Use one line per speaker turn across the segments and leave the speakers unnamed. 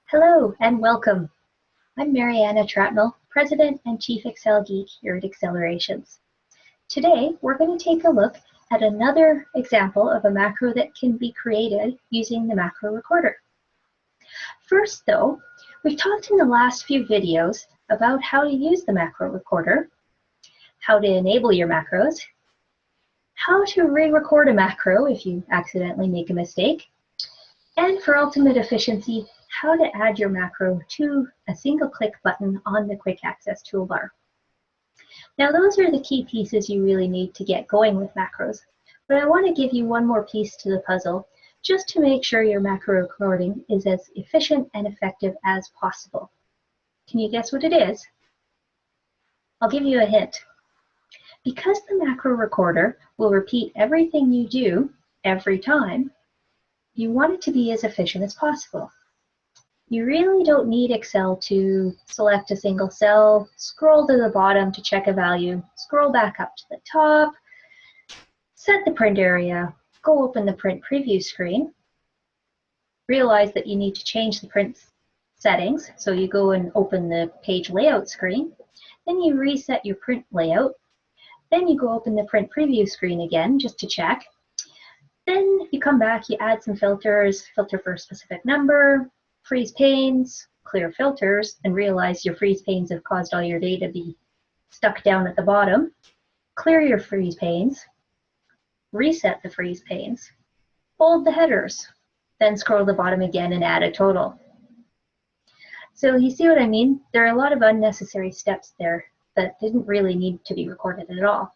Hello and welcome. I'm Mariana Trapnell, President and Chief Excel Geek here at Accelerations. Today, we're going to take a look at another example of a macro that can be created using the macro recorder. First though, we've talked in the last few videos about how to use the macro recorder, how to enable your macros, how to re-record a macro if you accidentally make a mistake, and for ultimate efficiency, how to add your macro to a single click button on the quick access toolbar. Now those are the key pieces you really need to get going with macros, but I want to give you one more piece to the puzzle just to make sure your macro recording is as efficient and effective as possible. Can you guess what it is? I'll give you a hint. Because the macro recorder will repeat everything you do every time, you want it to be as efficient as possible. You really don't need Excel to select a single cell, scroll to the bottom to check a value, scroll back up to the top, set the print area, go open the print preview screen, realize that you need to change the print settings, so you go and open the page layout screen, then you reset your print layout, then you go open the print preview screen again just to check, then you come back, you add some filters, filter for a specific number, freeze panes, clear filters, and realize your freeze panes have caused all your data to be stuck down at the bottom. Clear your freeze panes, reset the freeze panes, bold the headers, then scroll to the bottom again and add a total. So you see what I mean? There are a lot of unnecessary steps there that didn't really need to be recorded at all.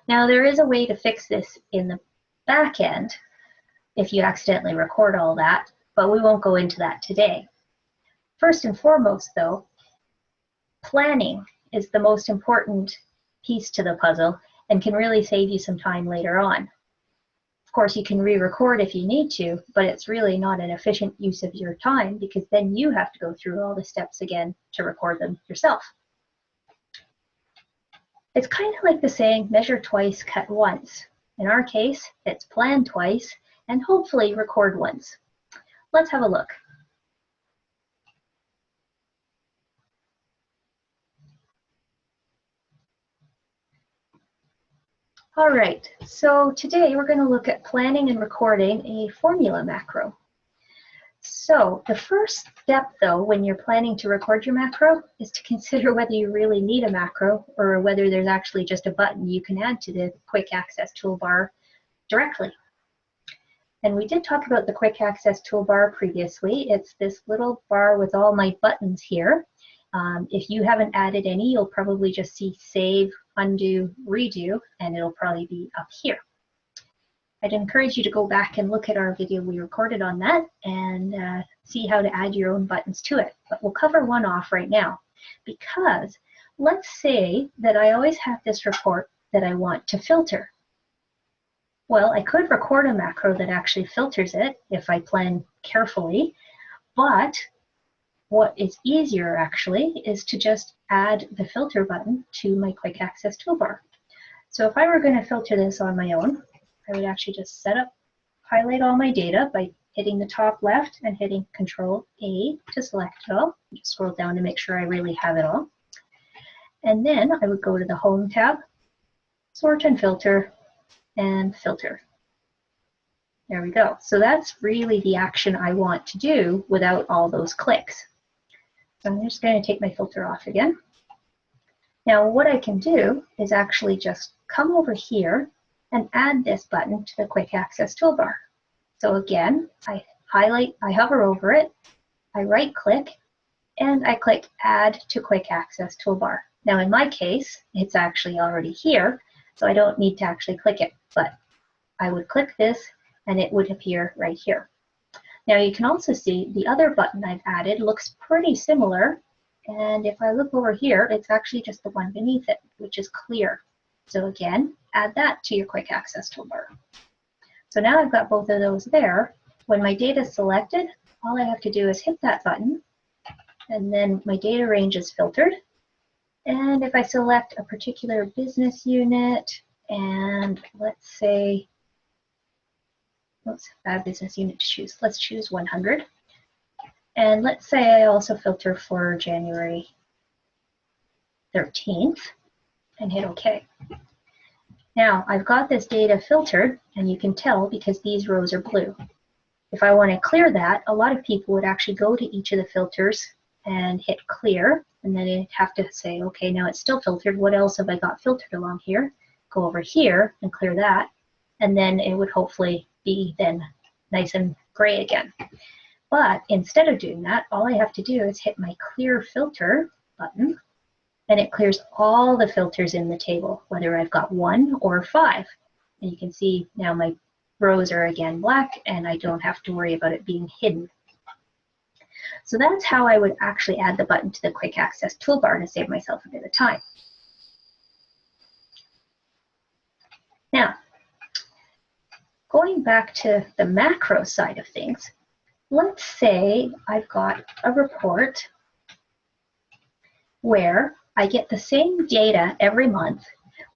Now there is a way to fix this in the back end if you accidentally record all that, but we won't go into that today. First and foremost though, planning is the most important piece to the puzzle and can really save you some time later on. Of course, you can re-record if you need to, but it's really not an efficient use of your time because then you have to go through all the steps again to record them yourself. It's kind of like the saying, measure twice, cut once. In our case, it's plan twice and hopefully record once. Let's have a look. All right, so today we're going to look at planning and recording a formula macro. So the first step though, when you're planning to record your macro, is to consider whether you really need a macro or whether there's actually just a button you can add to the quick access toolbar directly. And we did talk about the quick access toolbar previously. It's this little bar with all my buttons here. If you haven't added any, you'll probably just see save, undo, redo, and it'll probably be up here. I'd encourage you to go back and look at our video we recorded on that and see how to add your own buttons to it. But we'll cover one off right now because let's say that I always have this report that I want to filter. Well, I could record a macro that actually filters it if I plan carefully, but what is easier actually is to just add the filter button to my quick access toolbar. So if I were going to filter this on my own, I would actually just highlight all my data by hitting the top left and hitting Control A to select it all. Just scroll down to make sure I really have it all. And then I would go to the Home tab, Sort and Filter, and filter. There we go. So that's really the action I want to do without all those clicks. So I'm just going to take my filter off again. Now what I can do is actually just come over here and add this button to the quick access toolbar. So again, I hover over it, I right click, and I click Add to Quick Access Toolbar. Now in my case, it's actually already here, so I don't need to actually click it, but I would click this and it would appear right here. Now you can also see the other button I've added looks pretty similar, and if I look over here, it's actually just the one beneath it, which is clear. So again, add that to your quick access toolbar. So now I've got both of those there. When my data is selected, all I have to do is hit that button, and then my data range is filtered. And if I select a particular business unit, and let's say, oops, bad business unit to choose. Let's choose 100. And let's say I also filter for January 13th and hit OK. Now I've got this data filtered, and you can tell because these rows are blue. If I want to clear that, a lot of people would actually go to each of the filters and hit clear, and then they'd have to say, okay, now it's still filtered. What else have I got filtered along here? Go over here and clear that, and then it would hopefully be then nice and gray again. But instead of doing that, all I have to do is hit my clear filter button, and it clears all the filters in the table, whether I've got 1 or 5. And you can see now my rows are again black, and I don't have to worry about it being hidden. So that's how I would actually add the button to the quick access toolbar to save myself a bit of time. Now, going back to the macro side of things, let's say I've got a report where I get the same data every month,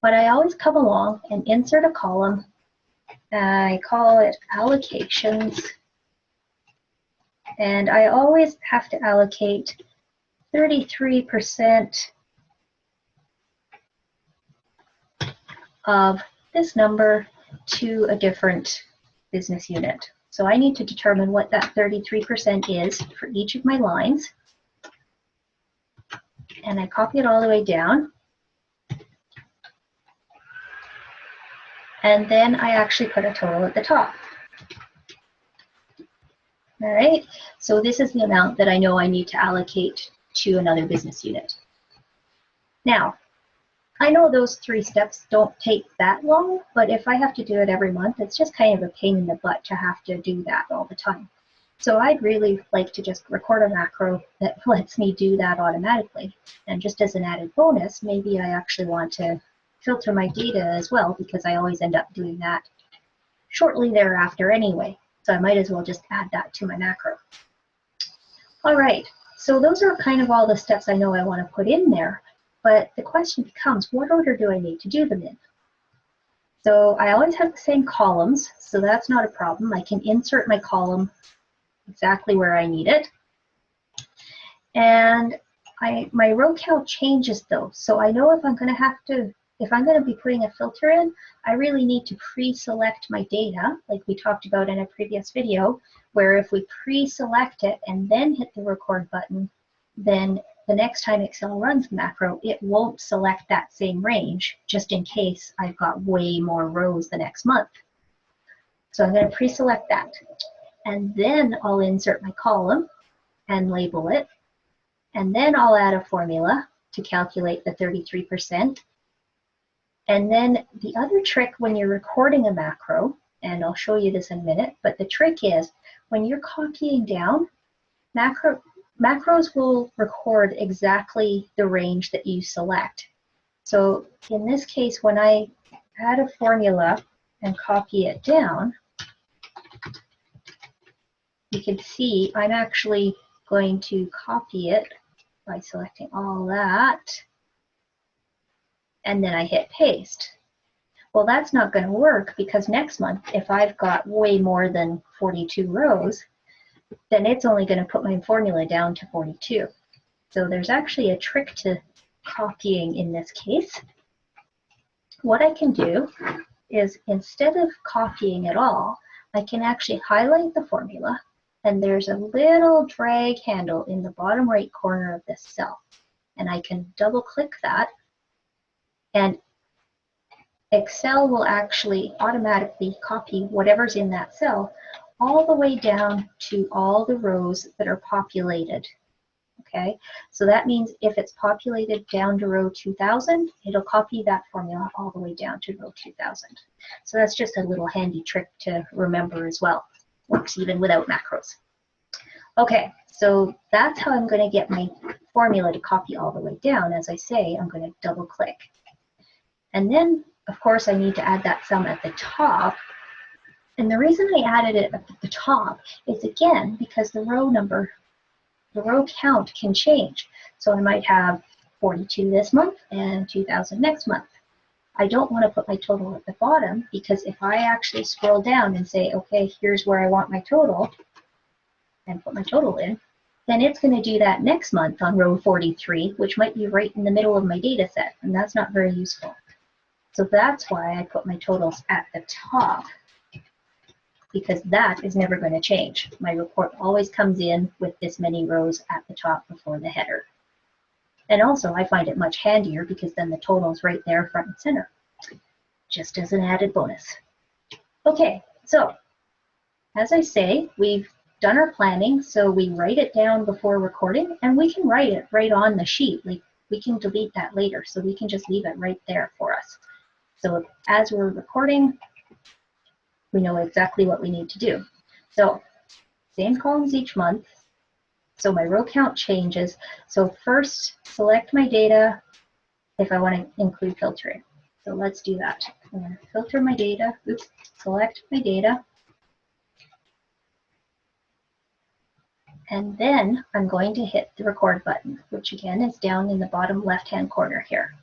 but I always come along and insert a column. I call it allocations, and I always have to allocate 33% of this number to a different business unit. So I need to determine what that 33% is for each of my lines. And I copy it all the way down. And then I actually put a total at the top. All right, so this is the amount that I know I need to allocate to another business unit. Now, I know those 3 steps don't take that long, but if I have to do it every month, it's just kind of a pain in the butt to have to do that all the time. So I'd really like to just record a macro that lets me do that automatically. And just as an added bonus, maybe I actually want to filter my data as well, because I always end up doing that shortly thereafter anyway. So I might as well just add that to my macro. All right, so those are kind of all the steps I know I want to put in there. But the question becomes, what order do I need to do them in? So I always have the same columns, so that's not a problem. I can insert my column exactly where I need it. And my row count changes though, so I know if I'm going to be putting a filter in, I really need to pre-select my data, like we talked about in a previous video, where if we pre-select it and then hit the record button, then the next time Excel runs the macro, it won't select that same range, just in case I've got way more rows the next month. So I'm going to pre-select that. And then I'll insert my column and label it. And then I'll add a formula to calculate the 33%. And then the other trick when you're recording a macro, and I'll show you this in a minute, but the trick is when you're copying down, macros will record exactly the range that you select. So in this case, when I add a formula and copy it down, you can see I'm actually going to copy it by selecting all that, and then I hit paste. Well, that's not going to work, because next month, if I've got way more than 42 rows, then it's only going to put my formula down to 42. So there's actually a trick to copying in this case. What I can do is, instead of copying at all, I can actually highlight the formula, and there's a little drag handle in the bottom right corner of this cell. And I can double click that, and Excel will actually automatically copy whatever's in that cell all the way down to all the rows that are populated. Okay, so that means if it's populated down to row 2000, it'll copy that formula all the way down to row 2000. So that's just a little handy trick to remember as well. Works even without macros. Okay, so that's how I'm going to get my formula to copy all the way down. As I say, I'm going to double click. And then, of course, I need to add that sum at the top. And the reason I added it at the top is, again, because the row count can change. So I might have 42 this month and 2000 next month. I don't want to put my total at the bottom, because if I actually scroll down and say, okay, here's where I want my total, and put my total in, then it's going to do that next month on row 43, which might be right in the middle of my data set, and that's not very useful. So that's why I put my totals at the top, because that is never going to change. My report always comes in with this many rows at the top before the header. And also, I find it much handier because then the total's right there front and center, just as an added bonus. Okay, so as I say, we've done our planning, so we write it down before recording, and we can write it right on the sheet. Like, we can delete that later, so we can just leave it right there for us. So as we're recording, we know exactly what we need to do. So same columns each month. So my row count changes. So first, select my data if I want to include filtering. So let's do that. I'm going to filter my data. Oops, select my data. And then I'm going to hit the record button, which again is down in the bottom left-hand corner here.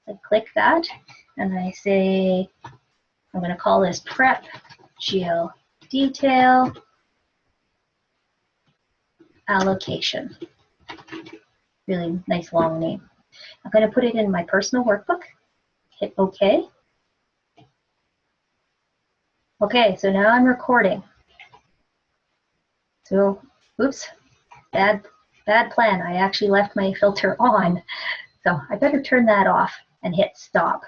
I click that, and I say, I'm going to call this prep GL detail allocation. Really nice long name. I'm going to put it in my personal workbook. Hit OK. Okay, so now I'm recording. So, oops, bad plan. I actually left my filter on. So I better turn that off and hit stop.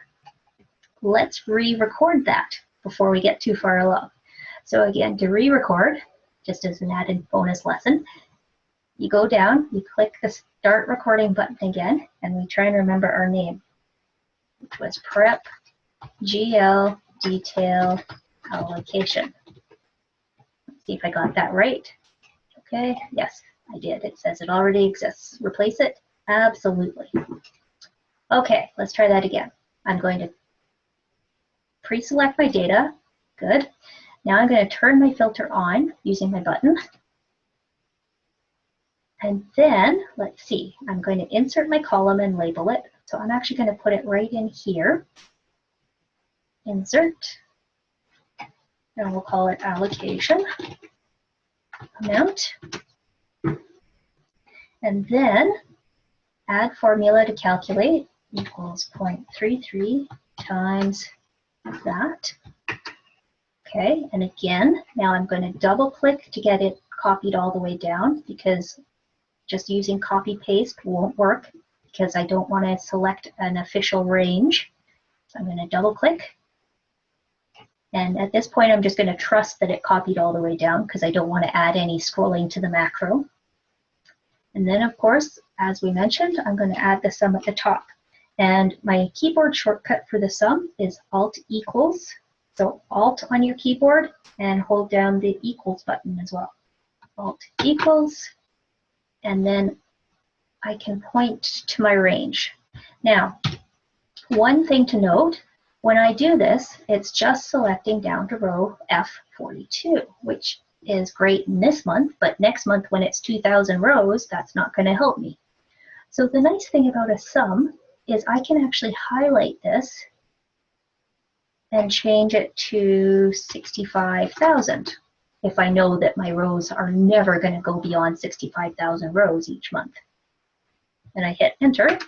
Let's re-record that before we get too far along. So again, to re-record, just as an added bonus lesson, you go down, you click the start recording button again, and we try and remember our name, which was prep GL detail allocation. Let's see if I got that right. Okay, yes, I did. It says it already exists. Replace it? Absolutely. Okay, let's try that again. I'm going to pre-select my data. Good. Now I'm going to turn my filter on using my button. And then, let's see, I'm going to insert my column and label it. So I'm actually going to put it right in here. Insert. And we'll call it allocation amount. And then add formula to calculate equals 0.33 times that. Okay, and again, now I'm going to double click to get it copied all the way down, because just using copy paste won't work because I don't want to select an official range. So I'm going to double click. And at this point, I'm just going to trust that it copied all the way down because I don't want to add any scrolling to the macro. And then, of course, as we mentioned, I'm going to add the sum at the top. And my keyboard shortcut for the sum is Alt equals. So Alt on your keyboard and hold down the equals button as well. Alt equals, and then I can point to my range. Now, one thing to note, when I do this, it's just selecting down to row F42, which is great in this month, but next month when it's 2,000 rows, that's not going to help me. So the nice thing about a sum is I can actually highlight this and change it to 65,000 if I know that my rows are never going to go beyond 65,000 rows each month. And I hit enter,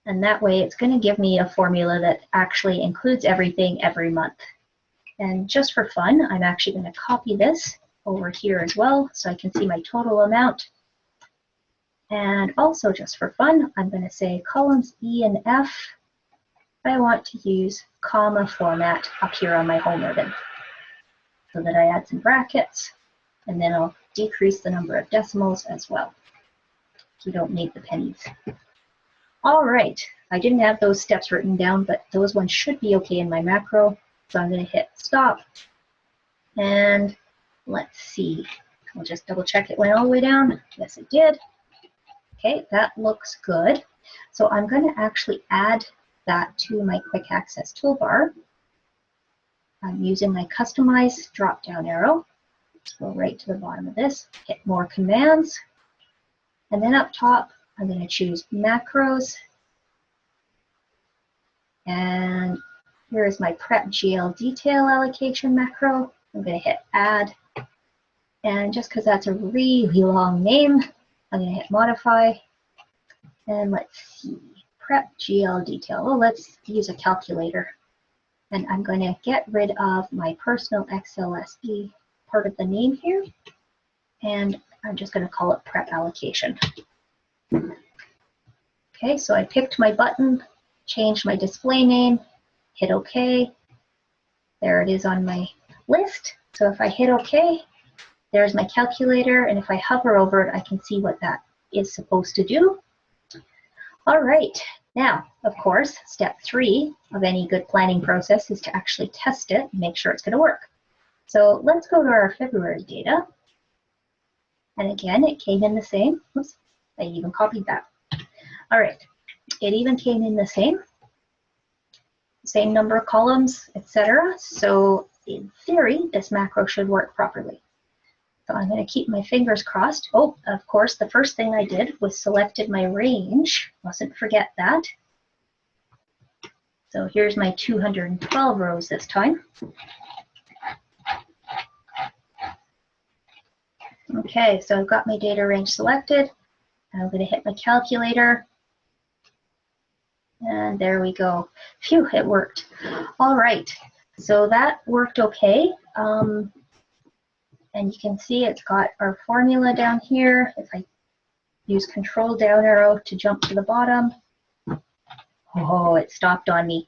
and that way it's going to give me a formula that actually includes everything every month. And just for fun, I'm actually going to copy this over here as well so I can see my total amount. And also just for fun, I'm going to say columns E and F. I want to use comma format up here on my home ribbon so that I add some brackets, and then I'll decrease the number of decimals as well. So we don't need the pennies. All right, I didn't have those steps written down, but those ones should be okay in my macro. So I'm going to hit stop, and let's see. I'll just double check it went all the way down. Yes, it did. Okay, that looks good. So I'm going to actually add that to my quick access toolbar. I'm using my customize drop-down arrow. Let's go right to the bottom of this, hit more commands, and then up top, I'm going to choose macros. And here is my prep GL detail allocation macro. I'm going to hit add, And just because that's a really long name, I'm going to hit modify. And let's see, prep GL detail. Well, let's use a calculator. And I'm going to get rid of my personal XLSB part of the name here. And I'm just going to call it prep allocation. Okay, so I picked my button, changed my display name, hit OK. There it is on my list. So if I hit OK, there's my calculator, and if I hover over it, I can see what that is supposed to do. All right, now, of course, step 3 of any good planning process is to actually test it and make sure it's going to work. So let's go to our February data. And again, it came in the same. Oops, I even copied that. All right, it even came in the same number of columns, etc. So in theory, this macro should work properly. So I'm going to keep my fingers crossed. Oh, of course, the first thing I did was selected my range. Mustn't forget that. So here's my 212 rows this time. Okay, so I've got my data range selected. I'm going to hit my calculator. And there we go. Phew, it worked. All right, so that worked okay. And you can see it's got our formula down here. If I use control down arrow to jump to the bottom, oh, it stopped on me.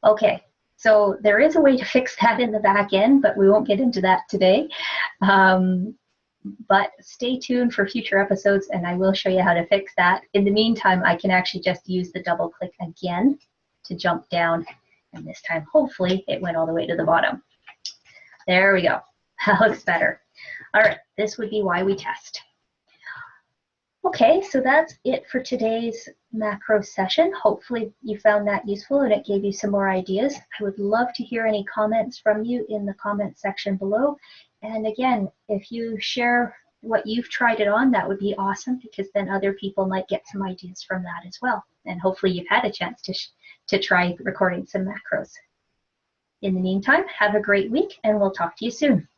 Okay, so there is a way to fix that in the back end, but we won't get into that today. But stay tuned for future episodes and I will show you how to fix that. In the meantime, I can actually just use the double click again to jump down. And this time, hopefully, it went all the way to the bottom. There we go. That looks better. All right, this would be why we test. Okay, so that's it for today's macro session. Hopefully you found that useful and it gave you some more ideas. I would love to hear any comments from you in the comment section below. And again, if you share what you've tried it on, that would be awesome because then other people might get some ideas from that as well. And hopefully you've had a chance to try recording some macros. In the meantime, have a great week and we'll talk to you soon.